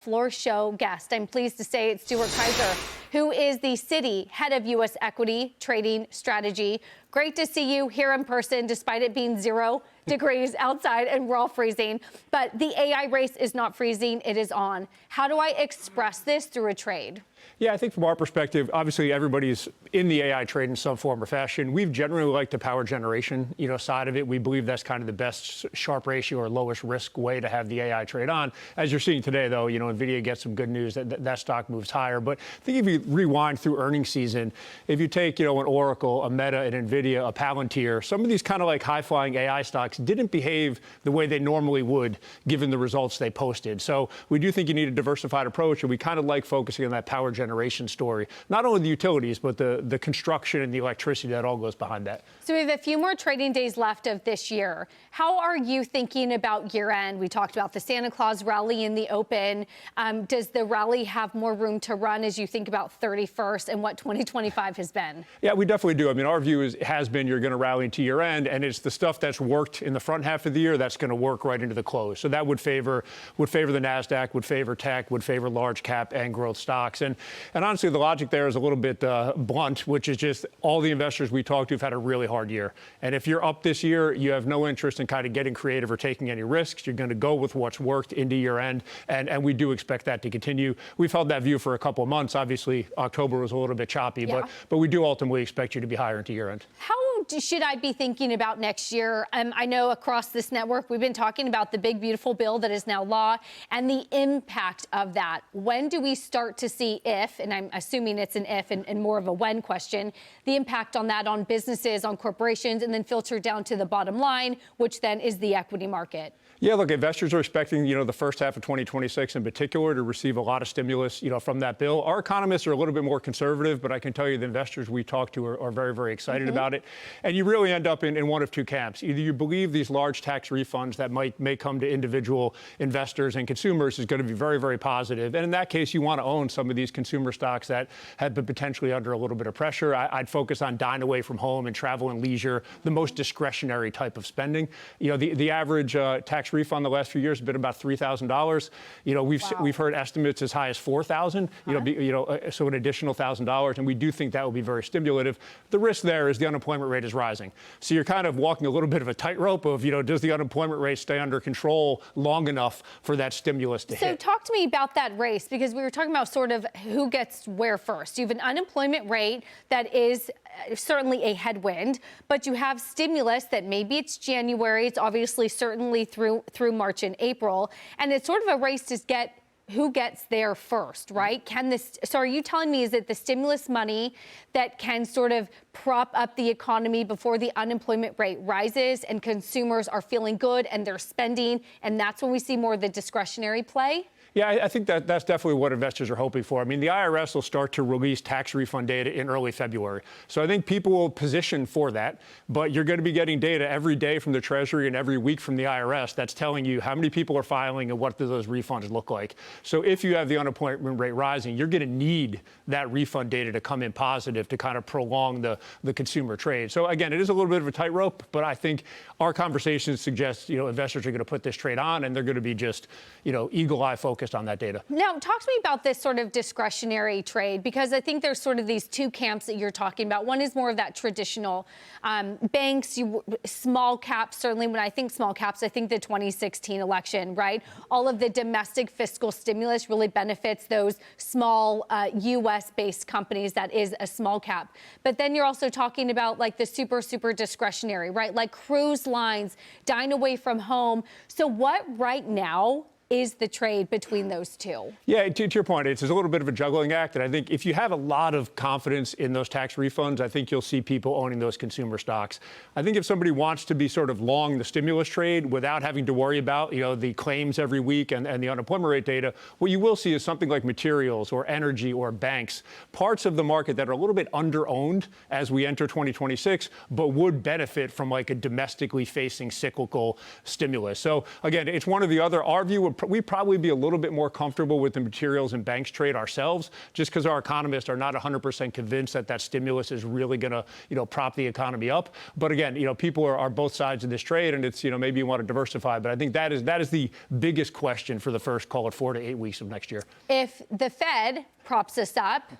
Floor show guest. I'm pleased to say it's Stuart Kaiser, who is the Citi head of U.S. equity trading strategy. Great to see you here in person, despite it being 0 degrees outside and we're all freezing. But the AI race is not freezing, it is on. How do I express this through a trade? Yeah, I think from our perspective, obviously everybody's in the AI trade in some form or fashion. We've generally liked the power generation, side of it. We believe that's kind of the best Sharpe ratio or lowest risk way to have the AI trade on. As you're seeing today, though, NVIDIA gets some good news that stock moves higher. But I think if you rewind through earnings season, if you take, an Oracle, a Meta, an NVIDIA, a Palantir, some of these kind of like high-flying AI stocks didn't behave the way they normally would, given the results they posted. So we do think you need a diversified approach, and we kind of like focusing on that power generation story. Not only the utilities, but the construction and the electricity that all goes behind that. So we have a few more trading days left of this year. How are you thinking about year end? We talked about the Santa Claus rally in the open. Does the rally have more room to run as you think about 31st and what 2025 has been? Yeah, we definitely do. I mean, our view has been you're going to rally into year end, and it's the stuff that's worked in the front half of the year that's going to work right into the close. So that would favor the NASDAQ, would favor tech, would favor large cap and growth stocks. And honestly, the logic there is a little bit blunt, which is just all the investors we talked to have had a really hard year. And if you're up this year, you have no interest in kind of getting creative or taking any risks. You're going to go with what's worked into year end. And we do expect that to continue. We've held that view for a couple of months. Obviously, October was a little bit choppy, but we do ultimately expect you to be higher into year end. How should I be thinking about next year? I know across this network, we've been talking about the big, beautiful bill that is now law and the impact of that. When do we start to see if, and I'm assuming it's an if and more of a when question, the impact on that on businesses, on corporations, and then filter down to the bottom line, which then is the equity market? Yeah, look, investors are expecting, the first half of 2026 in particular to receive a lot of stimulus, from that bill. Our economists are a little bit more conservative, but I can tell you the investors we talk to are very, very excited about it. And you really end up in one of two camps. Either you believe these large tax refunds that may come to individual investors and consumers is going to be very, very positive. And in that case, you want to own some of these consumer stocks that have been potentially under a little bit of pressure. I'd focus on dine away from home and travel and leisure, the most discretionary type of spending. The average tax refund the last few years has been about $3,000. We've heard estimates as high as $4,000. So an additional $1,000, and we do think that will be very stimulative. The risk there is the unemployment rate is rising, so you're kind of walking a little bit of a tightrope of does the unemployment rate stay under control long enough for that stimulus to hit? So talk to me about that race, because we were talking about sort of who gets where first. You have an unemployment rate that is certainly a headwind, but you have stimulus that maybe it's January, it's obviously certainly through March and April, and it's sort of a race to get who gets there first, right? So are you telling me is it the stimulus money that can sort of prop up the economy before the unemployment rate rises and consumers are feeling good and they're spending, and that's when we see more of the discretionary play? Yeah, I think that's definitely what investors are hoping for. I mean, the IRS will start to release tax refund data in early February. So I think people will position for that. But you're going to be getting data every day from the Treasury and every week from the IRS that's telling you how many people are filing and what do those refunds look like. So if you have the unemployment rate rising, you're going to need that refund data to come in positive to kind of prolong the consumer trade. So again, it is a little bit of a tightrope, but I think our conversations suggest, investors are going to put this trade on and they're going to be just, eagle-eye focused on that data. Now, talk to me about this sort of discretionary trade, because I think there's sort of these two camps that you're talking about. One is more of that traditional banks, small caps. Certainly when I think small caps, I think the 2016 election, right? All of the domestic fiscal stimulus really benefits those small U.S.-based companies that is a small cap. But then you're also talking about like the super, super discretionary, right? Like cruise lines, dine away from home. So what right now is the trade between those two? Yeah, to your point, it's a little bit of a juggling act. And I think if you have a lot of confidence in those tax refunds, I think you'll see people owning those consumer stocks. I think if somebody wants to be sort of long the stimulus trade without having to worry about, the claims every week and the unemployment rate data, what you will see is something like materials or energy or banks, parts of the market that are a little bit under-owned as we enter 2026, but would benefit from like a domestically facing cyclical stimulus. So again, it's one or the other. Our view would we'd probably be a little bit more comfortable with the materials and banks trade ourselves, just because our economists are not 100% convinced that that stimulus is really going to, prop the economy up. But again, people are both sides of this trade, and it's, maybe you want to diversify. But I think that is the biggest question for the first, call it 4 to 8 weeks of next year. If the Fed props us up,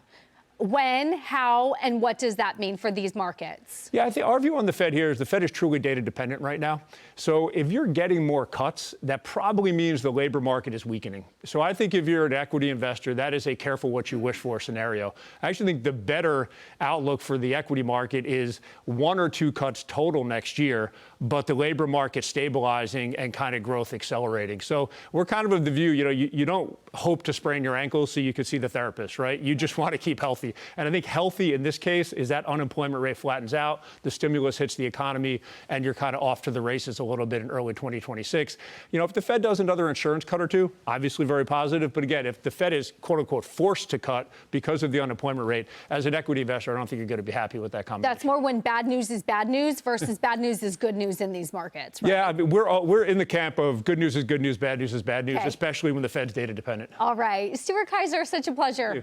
when, how, and what does that mean for these markets? Yeah, I think our view on the Fed here is the Fed is truly data dependent right now. So if you're getting more cuts, that probably means the labor market is weakening. So I think if you're an equity investor, that is a careful what you wish for scenario. I actually think the better outlook for the equity market is 1 or 2 cuts total next year, but the labor market stabilizing and kind of growth accelerating. So we're kind of the view, you don't hope to sprain your ankles so you can see the therapist, right? You just want to keep healthy. And I think healthy in this case is that unemployment rate flattens out, the stimulus hits the economy, and you're kind of off to the races a little bit in early 2026. If the Fed does another insurance cut or two, obviously very positive. But again, if the Fed is, quote unquote, forced to cut because of the unemployment rate, as an equity investor, I don't think you're going to be happy with that combination. That's more when bad news is bad news versus bad news is good news in these markets, right? Yeah, I mean, we're in the camp of good news is good news, bad news is bad news, especially when the Fed's data dependent. All right. Stuart Kaiser, such a pleasure.